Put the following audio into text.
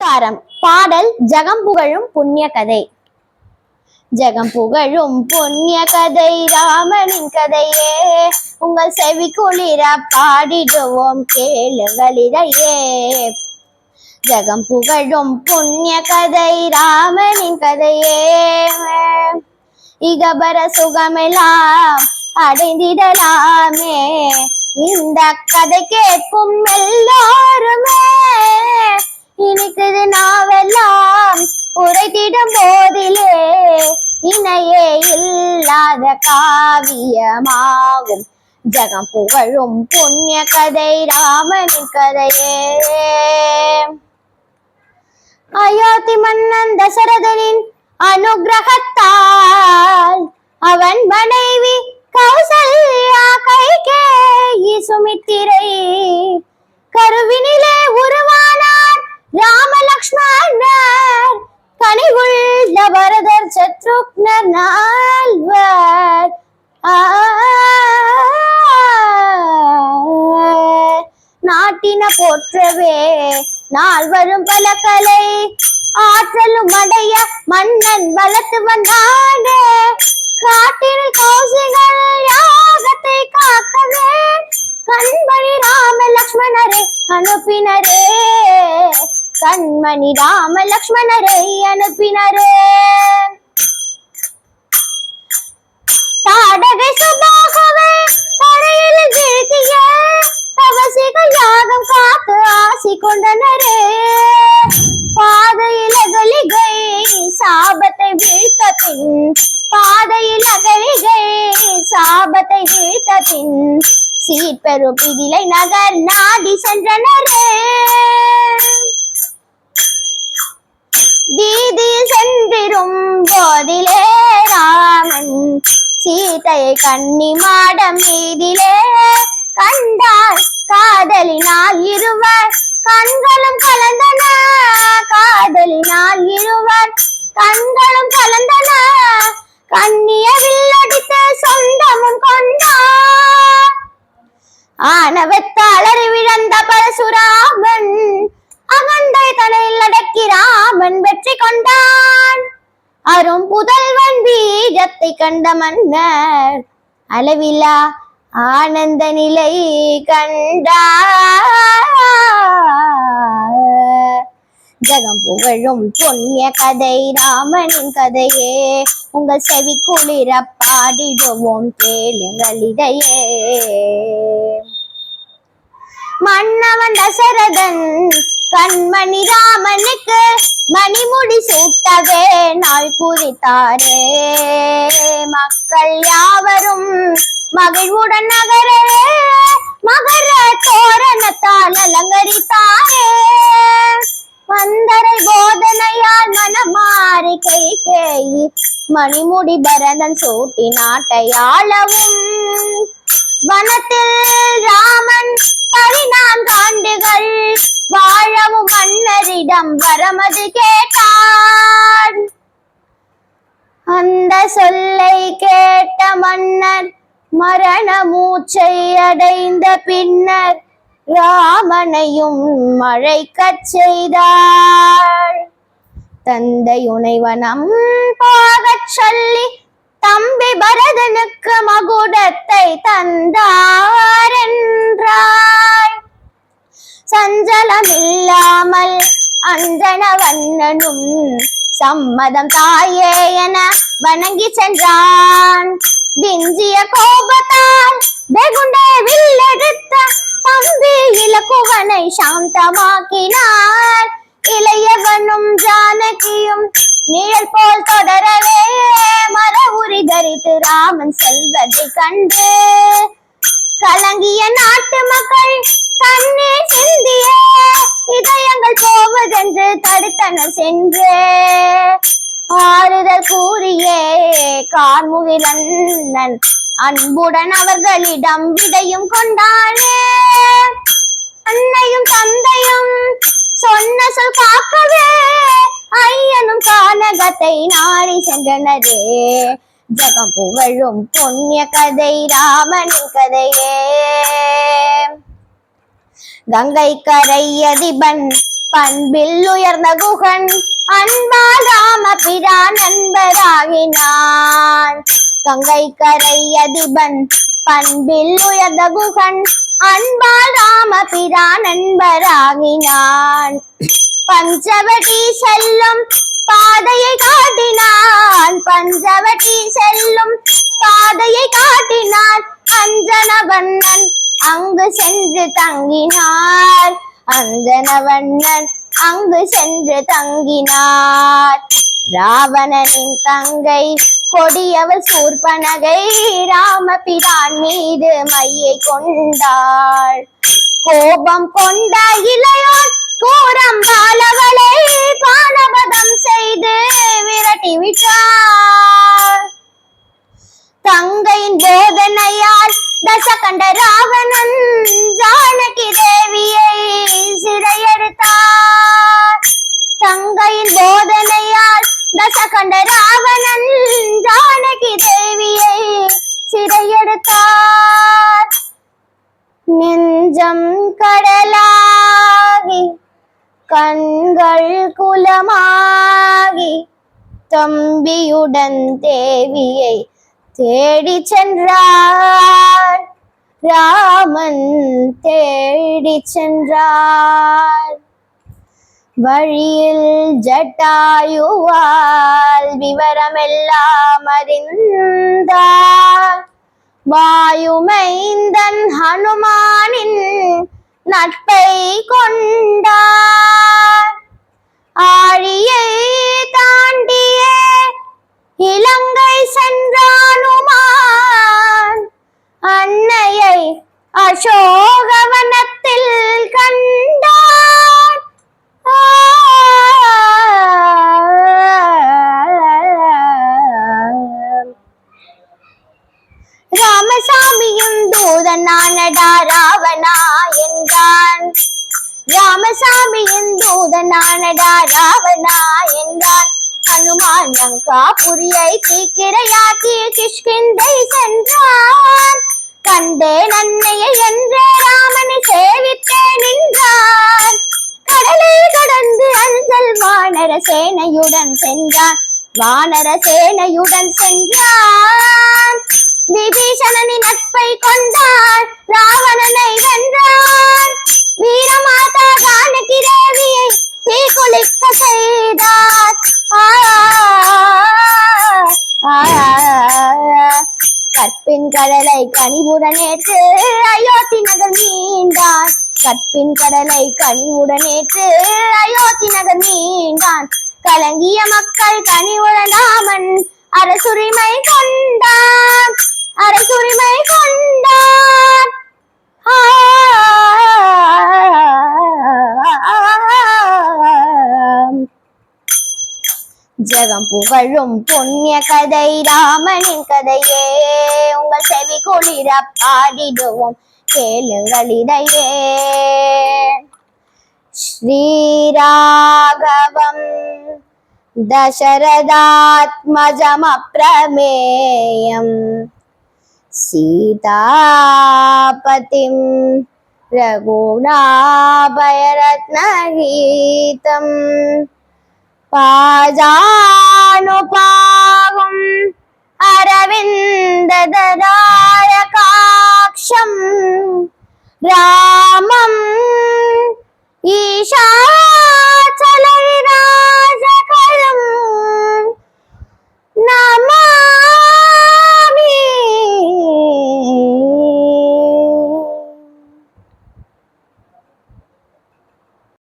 நமஸ்காரம். பாடல் ஜகம் புகழும் புண்ணிய கதை. ஜகம் புகழும் புண்ணிய கதை ராமனின் கதையே, உங்கள் செவி குளிர பாடிடுவோம் கேளுங்கள் இதையே. ஜகம் புகழும் புண்ணிய கதை ராமனின் கதையே, இகபர சுகமெல்லாம் அடைந்திடலாமே, இந்த கதை கேட்கும் எல்லோருமே இனிக்குது நாவெல்லாம் உரைத்திடும் போதிலே, இணையே இல்லாத காவியமாகும் ஜகம் புகழும் புண்ணிய கதை ராமனின் கதையே. அயோத்தி மன்னன் தசரதனின் அனுகிரகத்தால் அவன் மனைவி கௌசல்யா கைகேயி சுமித்திரை கருவினிலே உருவானார் ராமலக்ஷ்மணர், கனிவுள்ள பரதர் சத்ருக்னர் நால்வர். நாட்டின போற்றவே நால்வரும் பல கலை ஆற்றலும் அடைய மன்னன் வளர்த்து வந்தானே, காட்டில் கௌசிகள் யாகத்தை காக்கவே கண்மணி ராம லக்ஷ்மணரை அனுப்பினரே, கண்மணி ராம லக்ஷ்மணரை அனுப்பினரே. தாடகை சுபாகவே தரையில் வீழ்த்திய தவசிகள் யாகம் காத்து ஆசி கொண்டனரே, பாதையில் அகலிகை சாபத்தை வீழ்த்த பின், பாதையில் அகலிகை சாபத்தை வீழ்த்த பின் சீர்பெரும் பிதிலை நகர் நாடி சென்றனரே. வீதியில் சென்றிரும் போதிலே ராமன் சீதையை கன்னி மாடம் மீதிலே கண்டார், காதலினால் இருவர் கண்களும் கலந்தன, காதலினால் இருவர் கண்களும் கலந்தன, கண்ணிய வில்லடித்து சொந்தமும் கொண்டார். ஆணவத்தால் அறிவிழந்த பரசுராமன் அகண்டை தலையில் அடக்கி ராமன் வெற்றி கொண்டான். அரும் புதல்வன் பீஜத்தை கண்ட மன்னர் அளவிலா ஆனந்த நிலை கண்டார். ஜகம் புகழும் புண்ணிய கதை ராமனின் கதையே, உங்கள் செவி குளிர பாடிடுவோம் கேளுங்கள் இதையே. மன்னவன் தசரதன் கண்மணி ராமனுக்கு மணிமுடி சூட்டவே நாள் குறித்தாரே, மக்கள் யாவரும் மகிழ்வுடன் நகரே மகர தோரணத்தால் அலங்கரித்தாரே, மந்தரை போதனையால் மனமாறி கைகேயி மணிமுடி பரதன் சூட்டி நாட்டையாளவும், வனத்தில் ராமன் 14 ஆண்டுகள் வாழவும் மன்னரிடம் வரமது கேட்டான். அந்த சொல்லை கேட்ட மன்னர் மரண மூச்சை அடைந்த பின்னர் ராமனையும் மழைக்கச் செய்தாள். தந்தை உனைவனம் போகச் சொல்லி தம்பி பரதனுக்கு மகுடத்தை தந்தார் என்றாய். சஞ்சலமில்லாமல் அஞ்சனவண்ணனும் சம்மதம் தாயே என வணங்கி சென்றான். விஞ்சிய கோபத்தால் வெகுண்டே வில்லெடுத்த தம்பி இலக்குவனை சாந்தமாக்கினார். இளையவனும் ஜானகியும் நிழல் போல் தொடரவே மர உரி தரித்து ராமன் செல்வதை கண்டு கலங்கிய நாட்டு மக்கள் கண்ணீர் சிந்திய இதயங்கள் போவதென்று தடுத்தனர் சென்று, ஆறுதல் கூறியே கார்முகிலன் அன்புடன் அவர்களிடம் விடையும் கொண்டானே. அன்னையும் தந்தையும் சொன்ன சொல் காக்கவே ஐயனும் கானகத்தை நாடி சென்றனரே, ஜகம் புகழும் புண்ணிய கதை ராமனின் கதையே. கங்கை கரை அதிபன் பண்பில் உயர்ந்த குகன் அன்பால் ராமபிரான் நண்பராகினான். கங்கை கரை அதிபன் பண்பில் உயர்ந்த குகன் அன்பால் ராமபிரான் நண்பராகினான். பஞ்சவடி செல்லும் பாதையை காட்டினான். பஞ்சவடி செல்லும் பாதையை காட்டினான். அஞ்சனவண்ணன் அங்கு சென்று தங்கினார். அஞ்சனவண்ணன் அங்கு சென்று தங்கினார். ராவணனின் தங்கை கொடியவள் சூர்பனகை ராமபிரான் மீது மையை கொண்டாள். கோபம் கொண்ட இளையோன் கூரம்பாலவளை பானபதம் செய்து விரட்டி விட்டார். தங்கையின் போதனையால் தசகண்ட ராவணன் ஜானகி தேவியை சிறையெடுத்தார். தங்கையின் போதனையால் தசகண்ட ராவணன் ஜானகி தேவியை சிறையெடுத்தார். நெஞ்சம் கடலாகி கண்கள் குலமாகி தம்பியுடன் தேவியை தேடி சென்றார். ராமன் தேடி சென்றார். வழியில் ஜட்டாயுவால் விவரமெல்லாம் அறிந்தார். வாயுமைந்தன் ஹனுமானின் நட்பை கொண்டார். ஆழியை தாண்டிய இலங்கை சென்றானுமான் அன்னையை அசோகவனத்தில் கண்டான். ராமசாமியும் தூதனானடா ராவணா என்றான். ராமசாமியின் தூதனானடா ராவணா என்றான். ஹனுமான் லங்காபுரியை தீக்கிரையாக்கி கிஷ்கிந்தை சென்றான். கண்டேன் அன்னையை என்றே ராமனை சேவித்தே நின்றான். கடலை கடந்து அஞ்சல் வானர சேனையுடன் சென்றான். வானர சேனையுடன் சென்றான். விபீஷணனின் நட்பை கொண்டான். ராவணனை வென்றான். வீரமாதா ஜானகி தேவியை தீக்குளிக்க செய்தார். கற்பின் கடலை கனிவுடன் ஏற்று அயோத்தி நகர் மீண்டான். கற்பின் கடலை கனிவுடன் ஏற்று அயோத்தி நகர் மீண்டான். கலங்கிய மக்கள் கனிவுடன் ராமன் அரசுரிமை கொண்டான். அரசுரிமை கொண்டான். ஜெகம் புகழும் புண்ணிய கதை ராமனின் கதையே. உங்கள் செவி குளிர பாடிடுவோம் கேளுங்கள் இதையே. ஸ்ரீராகவம் தசரதாத்மஜம் அப்ரமேயம் சீதாபதிம் ரகுநாபயரத்னகீதம் பாஜானுபாகும் அரவிந்ததராயகாக்ஷம் ராமம் ஈஷாச்ச